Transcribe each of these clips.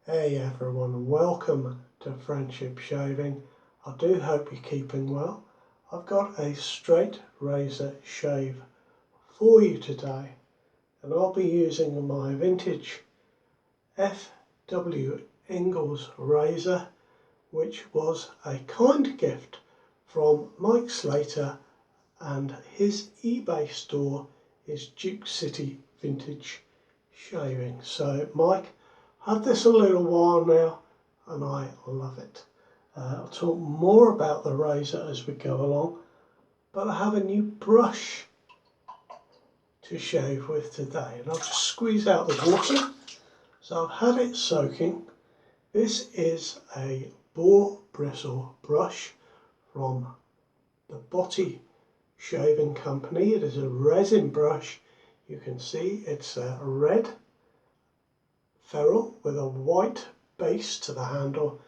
Hey everyone, welcome to Friendship Shaving. I do hope you're keeping well. I've got a straight razor shave for you today, and I'll be using my vintage F.W. Ingalls razor, which was a kind gift from Mike Slater, and his eBay store is Duke City Vintage Shaving. So Mike, had this a little while now and I love it. I'll talk more about the razor as we go along, but I have a new brush to shave with today, and I'll just squeeze out the water. So I've had it soaking. This is a boar bristle brush from the Botti Shaving Company. It is a resin brush. You can see it's a red ferrule with a white base to the handle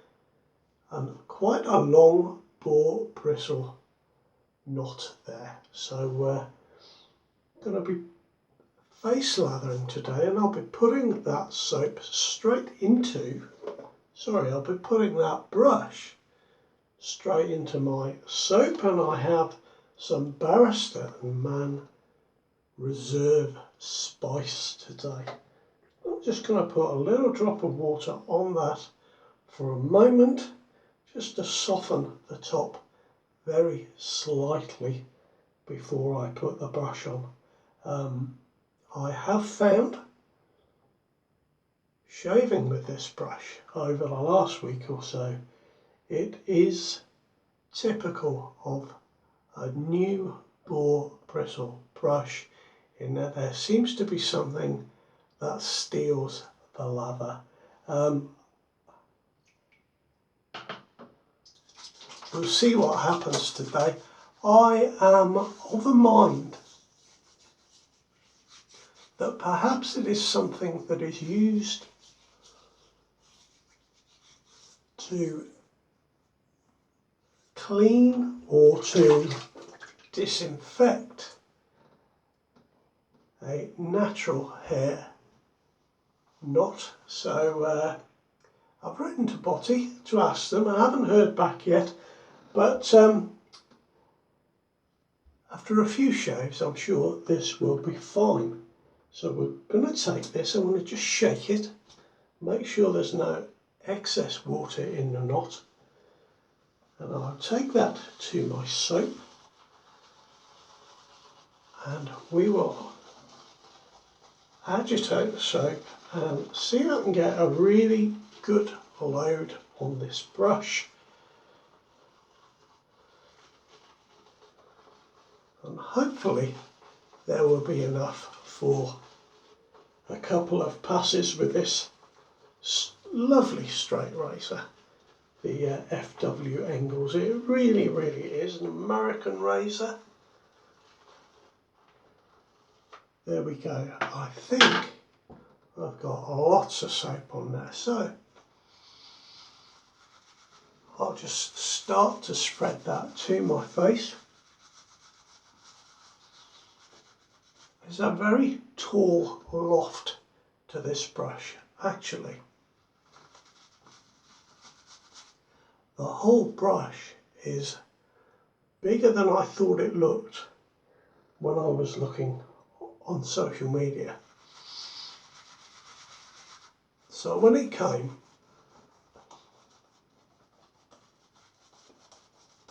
and quite a long boar bristle knot there. So we're going to be face lathering today, and I'll be putting that soap straight into, I'll be putting that brush straight into my soap, and I have some Barrister and Man Reserve Spice today. I'm just going to put a little drop of water on that for a moment, just to soften the top very slightly before I put the brush on. I have found, shaving with this brush over the last week or so, it is typical of a new boar bristle brush in that there seems to be something that steals the lather. We'll see what happens today. I am of a mind that perhaps it is something that is used to clean or to disinfect a natural hair knot. So I've written to Botti to ask them. I haven't heard back yet, but after a few shaves I'm sure this will be fine. So we're going to take this, I'm going to just shake it, make sure there's no excess water in the knot, and I'll take that to my soap, and we will agitate the soap and see if I can get a really good load on this brush. And hopefully there will be enough for a couple of passes with this lovely straight razor, the F.W. Ingalls. It really is an American razor. There we go. I think I've got lots of soap on there, so I'll just start to spread that to my face. There's a very tall loft to this brush, actually. The whole brush is bigger than I thought it looked when I was looking on social media. So when it came,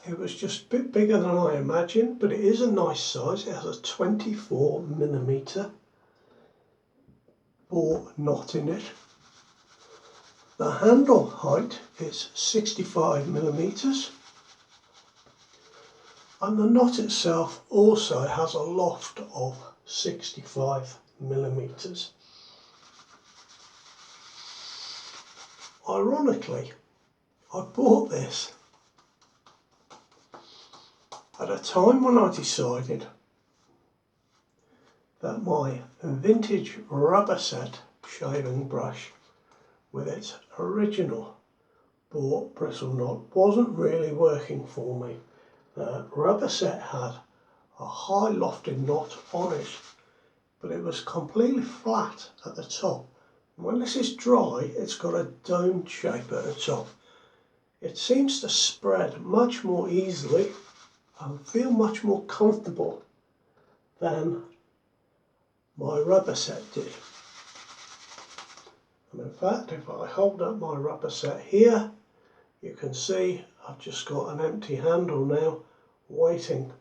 it was just a bit bigger than I imagined, but it is a nice size. It has a 24mm boar knot in it. The handle height is 65mm, and the knot itself also has a loft of 65mm. Ironically, I bought this at a time when I decided that my vintage rubber set shaving brush with its original boar bristle knot wasn't really working for me. The rubber set had a high lofted knot on it, but it was completely flat at the top, When this is dry, it's got a domed shape at the top. It seems to spread much more easily and feel much more comfortable than my rubber set did. And in fact, if I hold up my rubber set here, you can see I've just got an empty handle now waiting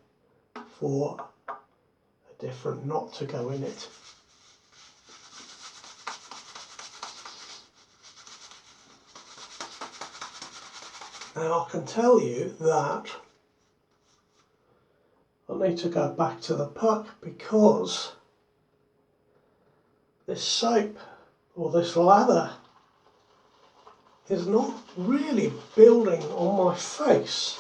for a different knot to go in it. Now I can tell you that I need to go back to the puck because this soap or this lather is not really building on my face.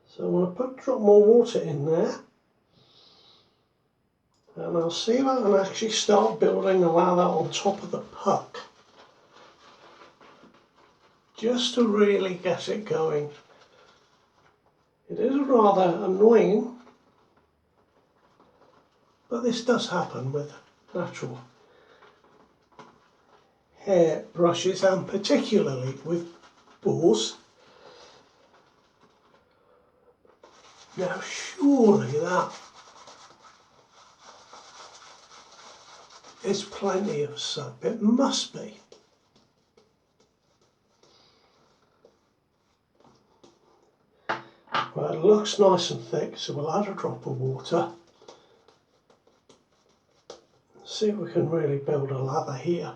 So I'm going to drop more water in there, and I'll see if I can actually start building the lather on top of the puck, just to really get it going. It is rather annoying, but this does happen with natural hair brushes and particularly with bores. Now surely that is plenty of soap, it must be. Well, it looks nice and thick, so we'll add a drop of water. See if we can really build a lather here.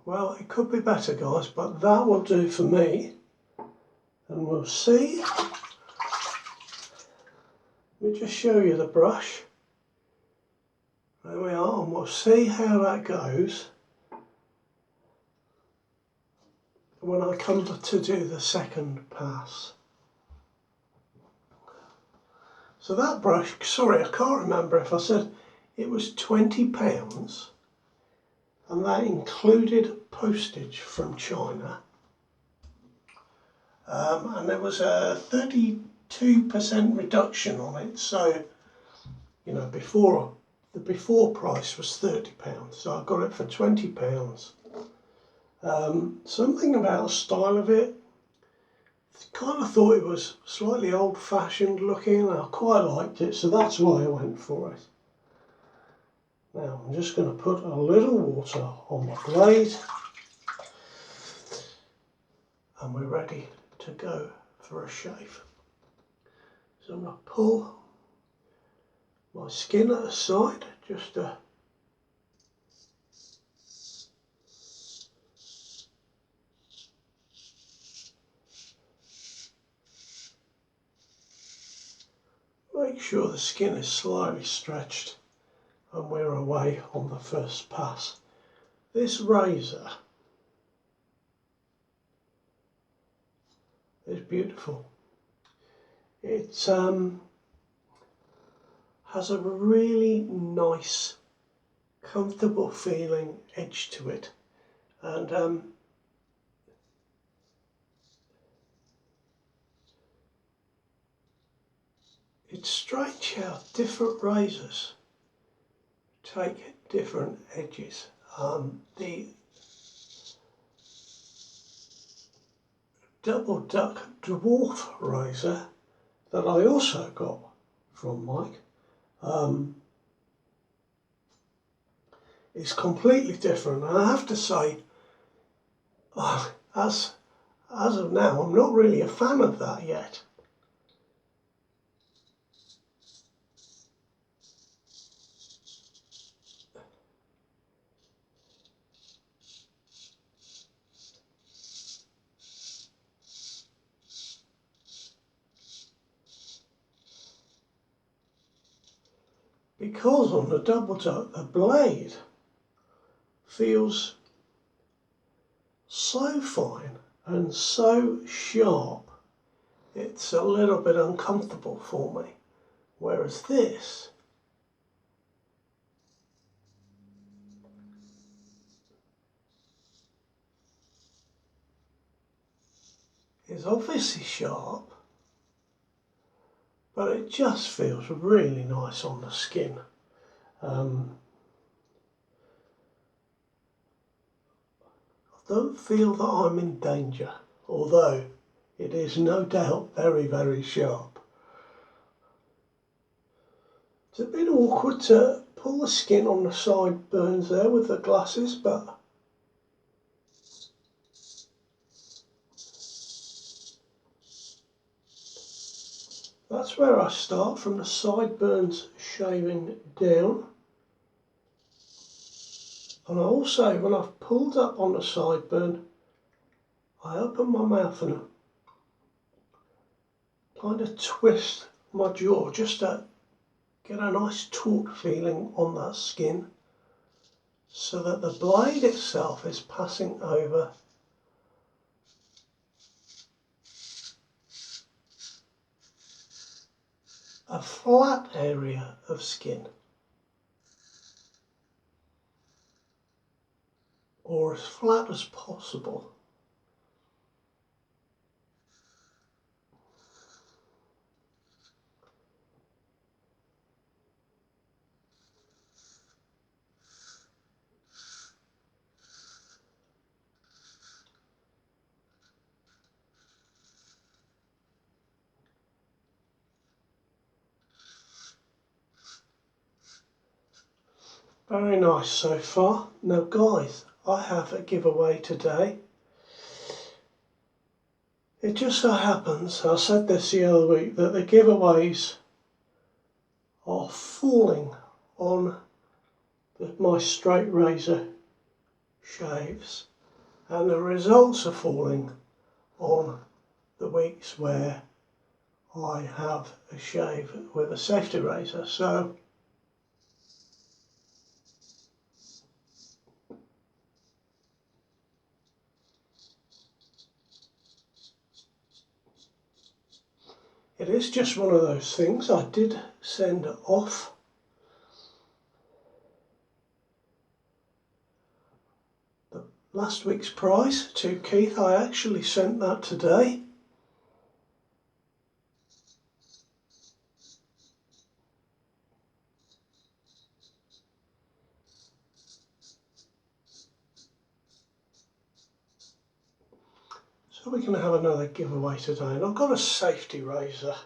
Well, it could be better, guys, but that will do for me. And we'll see. Let me just show you the brush. There we are, and we'll see how that goes when I come to do the second pass. So that brush, sorry, I can't remember if I said it was £20, and that included postage from China. And there was a 32% reduction on it, so you know, the before price was £30, so I got it for £20. Something about the style of it, kind of thought it was slightly old-fashioned looking, and I quite liked it, so that's why I went for it. Now I'm just going to put a little water on my blade, and we're ready to go for a shave. So I'm going to pull my skin at the side just to make sure the skin is slightly stretched and we're away on the first pass. This razor is beautiful. It has a really nice, comfortable feeling edge to it, and it's strange how different razors take different edges. The double duck dwarf razor that I also got from Mike is completely different, and I have to say, as of now, I'm not really a fan of that yet. because on the double top the blade feels so fine and so sharp, it's a little bit uncomfortable for me. Whereas this is obviously sharp, but it just feels really nice on the skin. I don't feel that I'm in danger, although it is no doubt very, very sharp. It's a bit awkward to pull the skin on the sideburns there with the glasses, but that's where I start, from the sideburns shaving down. And I also, when I've pulled up on the sideburn, I open my mouth and kind of twist my jaw just to get a nice taut feeling on that skin, so that the blade itself is passing over a flat area of skin, or as flat as possible. Very nice so far. Now guys, I have a giveaway today. It just so happens, I said this the other week, that the giveaways are falling on my straight razor shaves, and the results are falling on the weeks where I have a shave with a safety razor. So it is just one of those things. I did send off the last week's prize to Keith. I actually sent that today. So we can have another giveaway today, and I've got a safety razor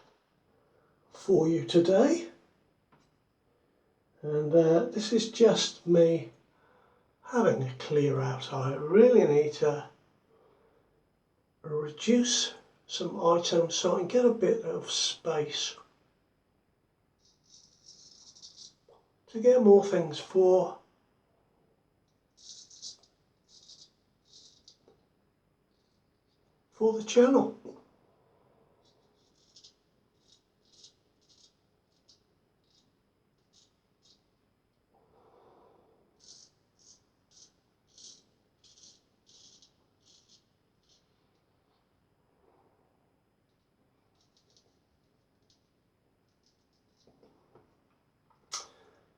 for you today, and this is just me having a clear out. I really need to reduce some items so I can get a bit of space to get more things for the channel.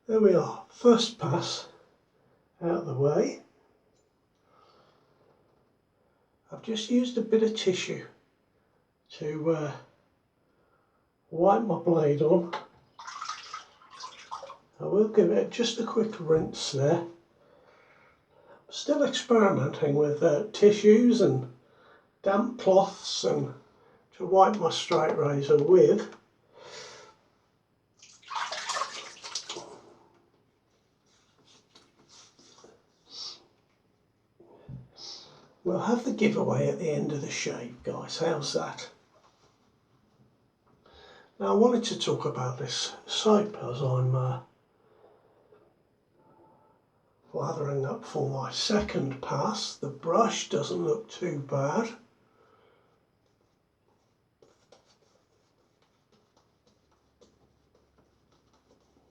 There we are, first pass out of the way. I've just used a bit of tissue to wipe my blade on. I will give it just a quick rinse there. I'm still experimenting with tissues and damp cloths and to wipe my straight razor with. We'll have the giveaway at the end of the shave, guys. How's that? Now I wanted to talk about this soap as I'm lathering up for my second pass. The brush doesn't look too bad.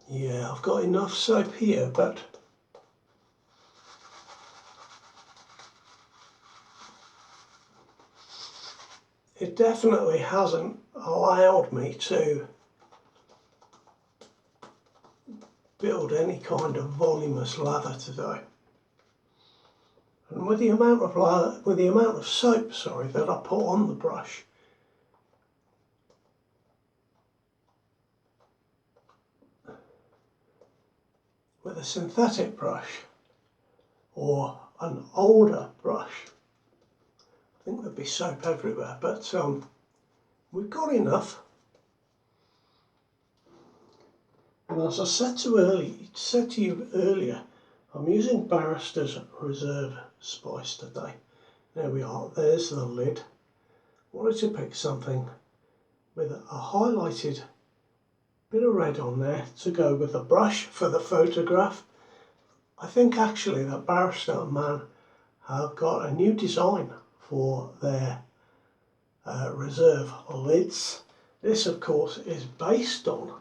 Yeah, I've got enough soap here, but it definitely hasn't allowed me to build any kind of voluminous lather today. And with the amount of soap, that I put on the brush, with a synthetic brush or an older brush, I think there'd be soap everywhere, but we've got enough. And as I said to you earlier, I'm using Barrister's Reserve Spice today. There we are, there's the lid. I wanted to pick something with a highlighted bit of red on there to go with the brush for the photograph. I think actually that Barrister Man have got a new design for their reserve lids. This of course is based on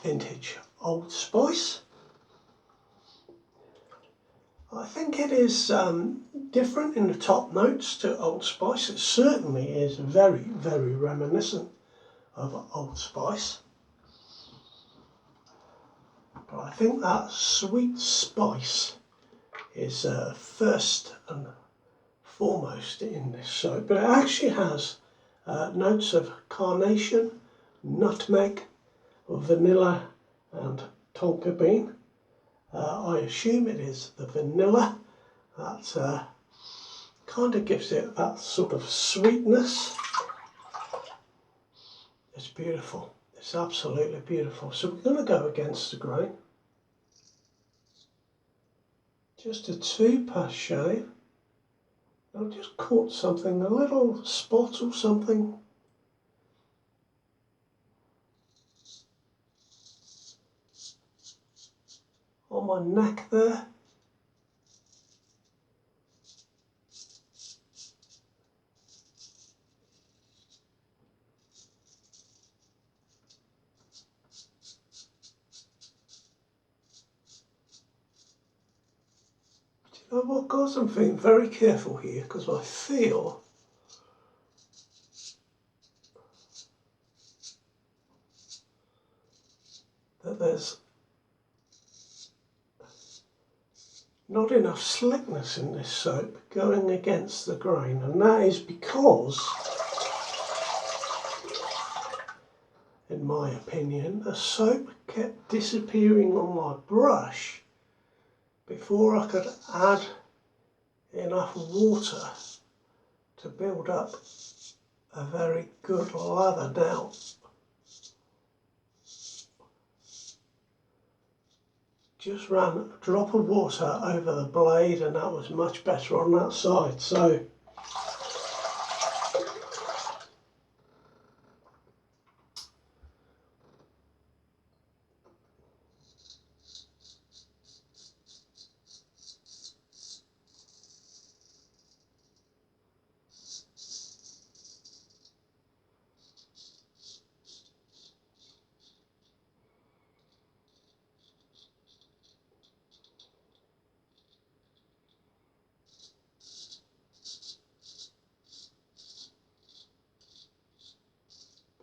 vintage Old Spice. I think it is different in the top notes to Old Spice. It certainly is very, very reminiscent of Old Spice. But I think that sweet spice is first and foremost in this soap. But it actually has notes of carnation, nutmeg, vanilla and tonka bean. I assume it is the vanilla that kind of gives it that sort of sweetness. It's beautiful. It's absolutely beautiful. So we're going to go against the grain. Just a 2-pass shave. I've just caught something, a little spot or something. On my neck there. Do you know what, guys? I'm being very careful here because I feel that there's not enough slickness in this soap going against the grain, and that is because, in my opinion, the soap kept disappearing on my brush before I could add enough water to build up a very good lather. Now, just ran a drop of water over the blade and that was much better on that side. So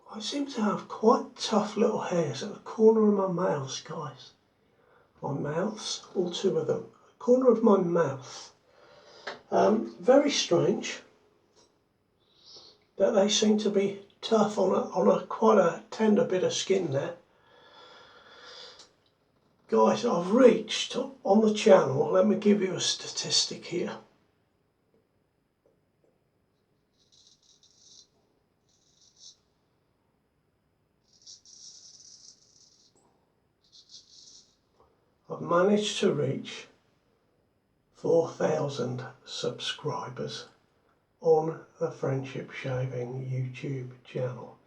I seem to have quite tough little hairs at the corner of my mouth, guys. My mouths, all 2 of them. The corner of my mouth. Very strange that they seem to be tough on a quite a tender bit of skin there. Guys, I've reached on the channel, let me give you a statistic here. I've managed to reach 4,000 subscribers on the Friendship Shaving YouTube channel.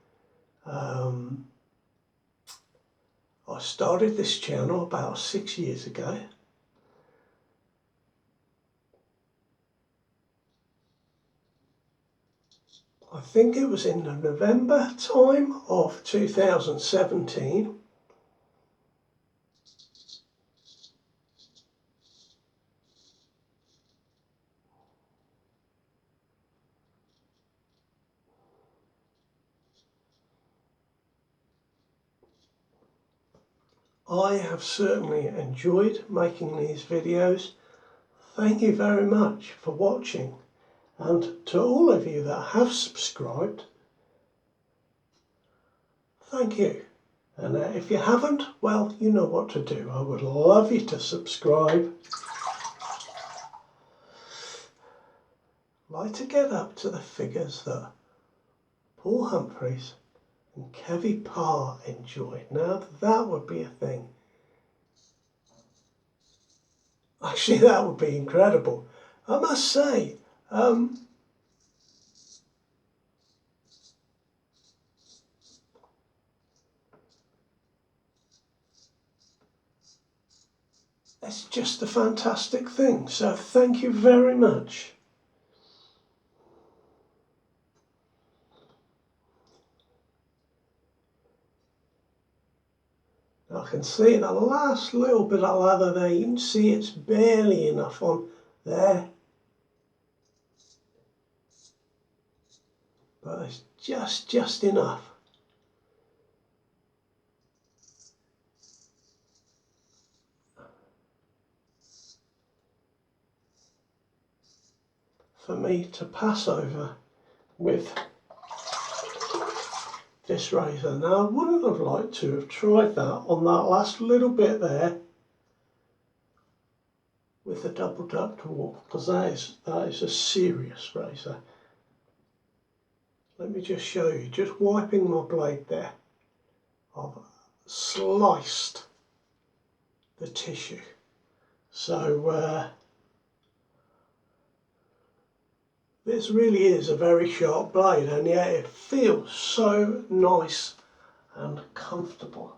I started this channel about 6 years ago. I think it was in the November time of 2017. I have certainly enjoyed making these videos. Thank you very much for watching, and to all of you that have subscribed, thank you. And if you haven't, well, you know what to do. I would love you to subscribe. I'd like to get up to the figures that Paul Humphreys and Kevy Parr enjoyed. Now that would be a thing. Actually, that would be incredible. I must say, it's just a fantastic thing. So thank you very much. I can see the last little bit of leather there. You can see it's barely enough on there, but it's just enough. For me to pass over with this razor. Now, I wouldn't have liked to have tried that on that last little bit there with the double duck dwarf, because that is a serious razor. Let me just show you, just wiping my blade there, I've sliced the tissue. So this really is a very sharp blade, and yet it feels so nice and comfortable.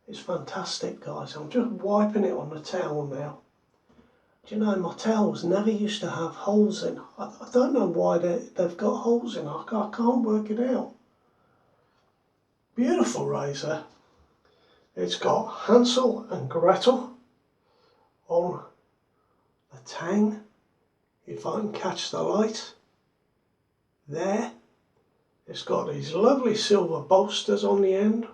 It's fantastic, guys. I'm just wiping it on the towel now. Do you know, my towels never used to have holes in. I don't know why they've got holes in. I can't work it out. Beautiful razor. It's got Hansel and Gretel on the tang, if I can catch the light. There. It's got these lovely silver bolsters on the end.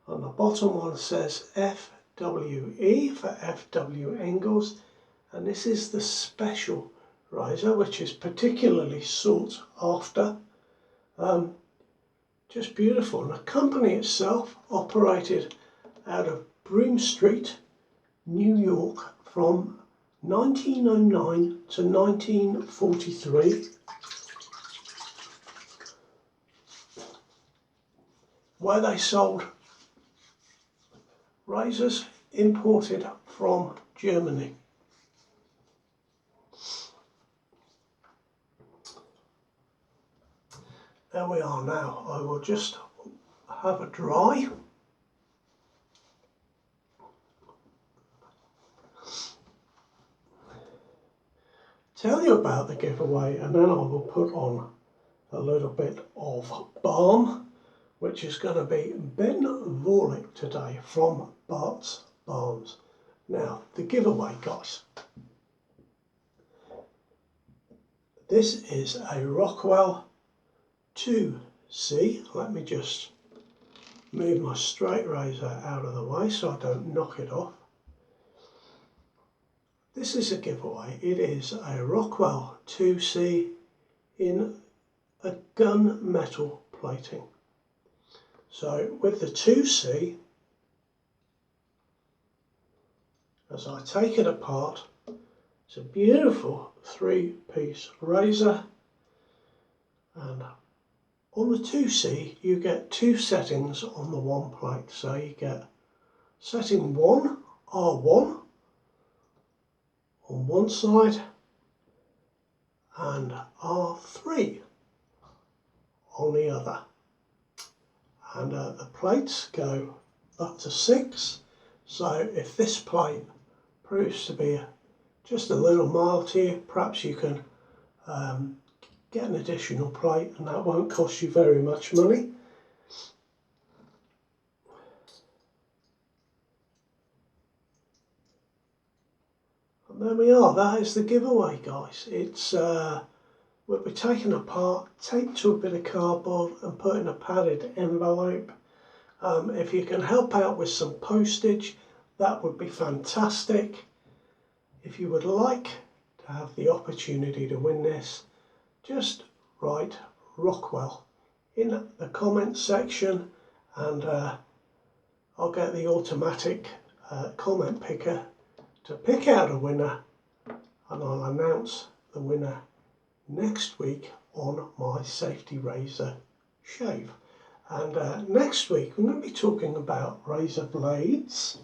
On the bottom one says FWE for FW Engels, and this is the special razor, which is particularly sought after. Just beautiful. And the company itself operated out of Broome Street, New York from 1909 to 1943, where they sold razors imported from Germany. There we are now. I will just have a dry. Tell you about the giveaway, and then I will put on a little bit of balm, which is going to be Ben Vorlich today from Bart's Balms. Now, the giveaway, guys. This is a Rockwell 2C. Let me just move my straight razor out of the way so I don't knock it off. This is a giveaway. It is a Rockwell 2C in a gunmetal plating. So with the 2C, as I take it apart, it's a beautiful 3-piece razor, and on the 2C you get 2 settings on the one plate. So you get setting 1, R1, on one side, and R3 on the other. And the plates go up to 6, so if this plate proves to be just a little mild to you, perhaps you can get an additional plate, and that won't cost you very much money. And there we are. That is the giveaway, guys. It's will be taken apart, taped to a bit of cardboard and put in a padded envelope. If you can help out with some postage, that would be fantastic. If you would like to have the opportunity to win this, just write Rockwell in the comments section, and I'll get the automatic comment picker to pick out a winner, and I'll announce the winner next week on my safety razor shave. And next week I'm going to be talking about razor blades.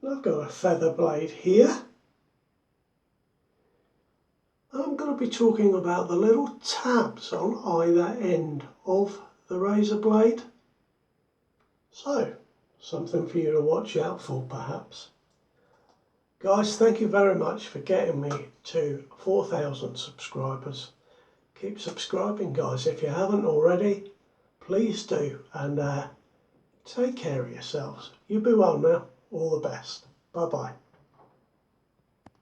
And I've got a feather blade here. And I'm going to be talking about the little tabs on either end of the razor blade. So, something for you to watch out for perhaps. Guys, thank you very much for getting me to 4,000 subscribers. Keep subscribing, guys. If you haven't already, please do. And take care of yourselves. You be well now. All the best. Bye-bye.